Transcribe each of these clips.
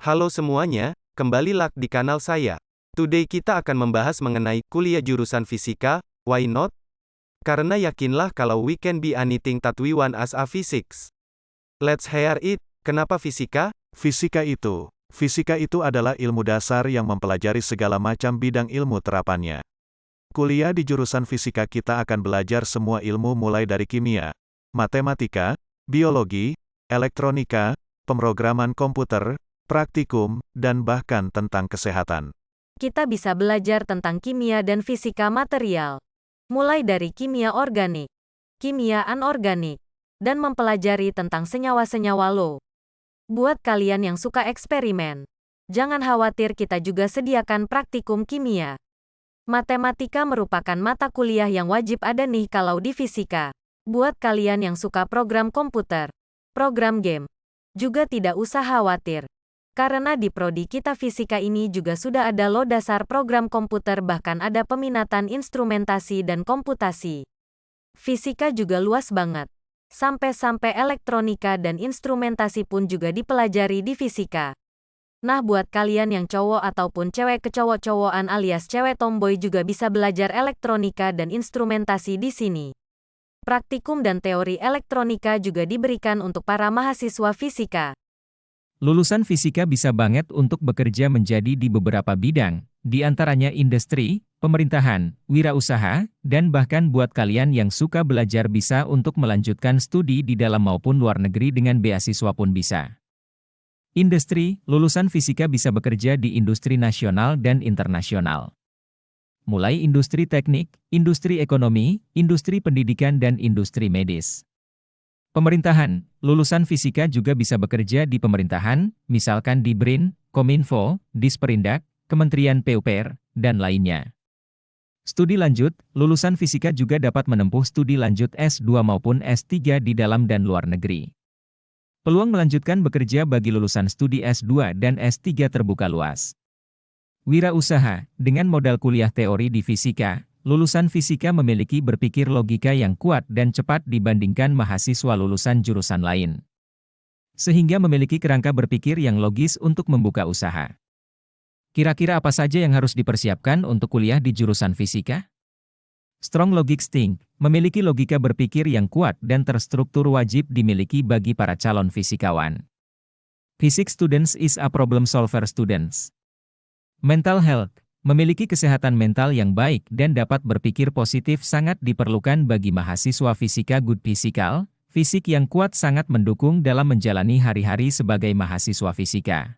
Halo semuanya, kembali lagi di kanal saya. Today kita akan membahas mengenai kuliah jurusan fisika, why not? Karena yakinlah kalau we can be anything that we want as a physics. Let's hear it. Kenapa fisika? Fisika itu adalah ilmu dasar yang mempelajari segala macam bidang ilmu terapannya. Kuliah di jurusan fisika kita akan belajar semua ilmu mulai dari kimia, matematika, biologi, elektronika, pemrograman komputer, praktikum, dan bahkan tentang kesehatan. Kita bisa belajar tentang kimia dan fisika material, mulai dari kimia organik, kimia anorganik, dan mempelajari tentang senyawa-senyawa low. Buat kalian yang suka eksperimen, jangan khawatir, kita juga sediakan praktikum kimia. Matematika merupakan mata kuliah yang wajib ada nih kalau di fisika. Buat kalian yang suka program komputer, program game, juga tidak usah khawatir. Karena di prodi kita fisika ini juga sudah ada loh dasar program komputer, bahkan ada peminatan instrumentasi dan komputasi. Fisika juga luas banget. Sampai-sampai elektronika dan instrumentasi pun juga dipelajari di fisika. Nah, buat kalian yang cowok ataupun cewek kecowok-cowokan alias cewek tomboy juga bisa belajar elektronika dan instrumentasi di sini. Praktikum dan teori elektronika juga diberikan untuk para mahasiswa fisika. Lulusan fisika bisa banget untuk bekerja menjadi di beberapa bidang, di antaranya industri, pemerintahan, wirausaha, dan bahkan buat kalian yang suka belajar bisa untuk melanjutkan studi di dalam maupun luar negeri dengan beasiswa pun bisa. Industri, lulusan fisika bisa bekerja di industri nasional dan internasional. Mulai industri teknik, industri ekonomi, industri pendidikan dan industri medis. Pemerintahan, lulusan fisika juga bisa bekerja di pemerintahan, misalkan di BRIN, Kominfo, Disperindak, Kementerian PUPR, dan lainnya. Studi lanjut, lulusan fisika juga dapat menempuh studi lanjut S2 maupun S3 di dalam dan luar negeri. Peluang melanjutkan bekerja bagi lulusan studi S2 dan S3 terbuka luas. Wirausaha, dengan modal kuliah teori di fisika, lulusan fisika memiliki berpikir logika yang kuat dan cepat dibandingkan mahasiswa lulusan jurusan lain. Sehingga memiliki kerangka berpikir yang logis untuk membuka usaha. Kira-kira apa saja yang harus dipersiapkan untuk kuliah di jurusan fisika? Strong logic think, memiliki logika berpikir yang kuat dan terstruktur wajib dimiliki bagi para calon fisikawan. Physics students is a problem solver students. Mental health, memiliki kesehatan mental yang baik dan dapat berpikir positif sangat diperlukan bagi mahasiswa fisika. Good physical, fisik yang kuat sangat mendukung dalam menjalani hari-hari sebagai mahasiswa fisika.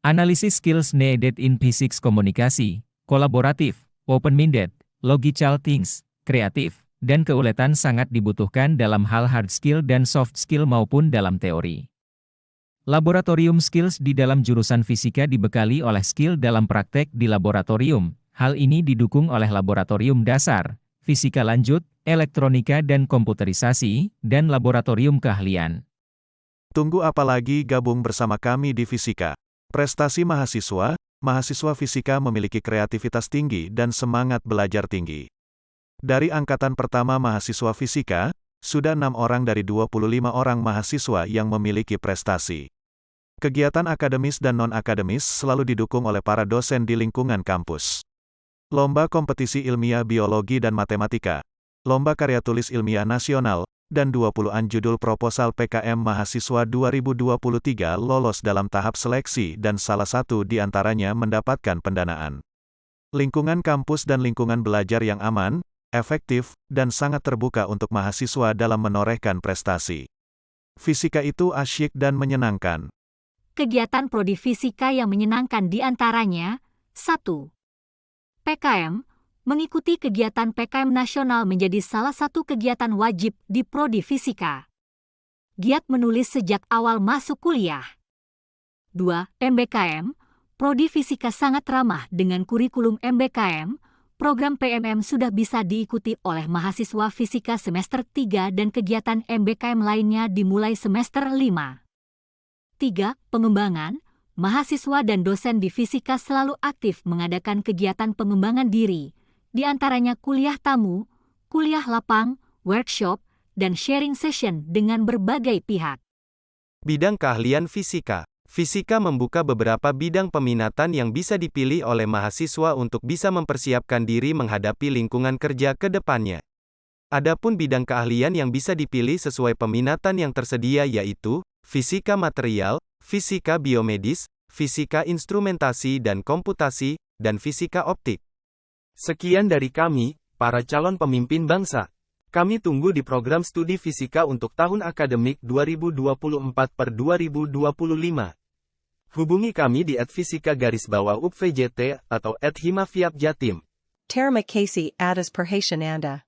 Analysis skills needed in physics, komunikasi, kolaboratif, open-minded, logical things, kreatif, dan keuletan sangat dibutuhkan dalam hal hard skill dan soft skill maupun dalam teori. Laboratorium skills di dalam jurusan fisika dibekali oleh skill dalam praktek di laboratorium. Hal ini didukung oleh laboratorium dasar, fisika lanjut, elektronika dan komputerisasi, dan laboratorium keahlian. Tunggu apa lagi, gabung bersama kami di fisika. Prestasi mahasiswa fisika memiliki kreativitas tinggi dan semangat belajar tinggi. Dari angkatan pertama mahasiswa fisika, sudah 6 orang dari 25 orang mahasiswa yang memiliki prestasi. Kegiatan akademis dan non-akademis selalu didukung oleh para dosen di lingkungan kampus. Lomba kompetisi ilmiah biologi dan matematika, lomba karya tulis ilmiah nasional, dan 20-an judul proposal PKM mahasiswa 2023 lolos dalam tahap seleksi dan salah satu di antaranya mendapatkan pendanaan. Lingkungan kampus dan lingkungan belajar yang aman, efektif, dan sangat terbuka untuk mahasiswa dalam menorehkan prestasi. Fisika itu asyik dan menyenangkan. Kegiatan prodi fisika yang menyenangkan di antaranya, 1. PKM. Mengikuti kegiatan PKM nasional menjadi salah satu kegiatan wajib di prodi fisika. Giat menulis sejak awal masuk kuliah. 2. MBKM. Prodi fisika sangat ramah dengan kurikulum MBKM. Program PMM sudah bisa diikuti oleh mahasiswa fisika semester 3 dan kegiatan MBKM lainnya dimulai semester 5. 3. Pengembangan. Mahasiswa dan dosen di fisika selalu aktif mengadakan kegiatan pengembangan diri, di antaranya kuliah tamu, kuliah lapang, workshop, dan sharing session dengan berbagai pihak. Bidang keahlian fisika. Fisika membuka beberapa bidang peminatan yang bisa dipilih oleh mahasiswa untuk bisa mempersiapkan diri menghadapi lingkungan kerja ke depannya. Adapun bidang keahlian yang bisa dipilih sesuai peminatan yang tersedia yaitu fisika material, fisika biomedis, fisika instrumentasi dan komputasi, dan fisika optik. Sekian dari kami, para calon pemimpin bangsa. Kami tunggu di program studi fisika untuk tahun akademik 2024-2025. Hubungi kami di @fisika_UPVJT atau @himafiapjatim. Terima kasih atas perhatian Anda.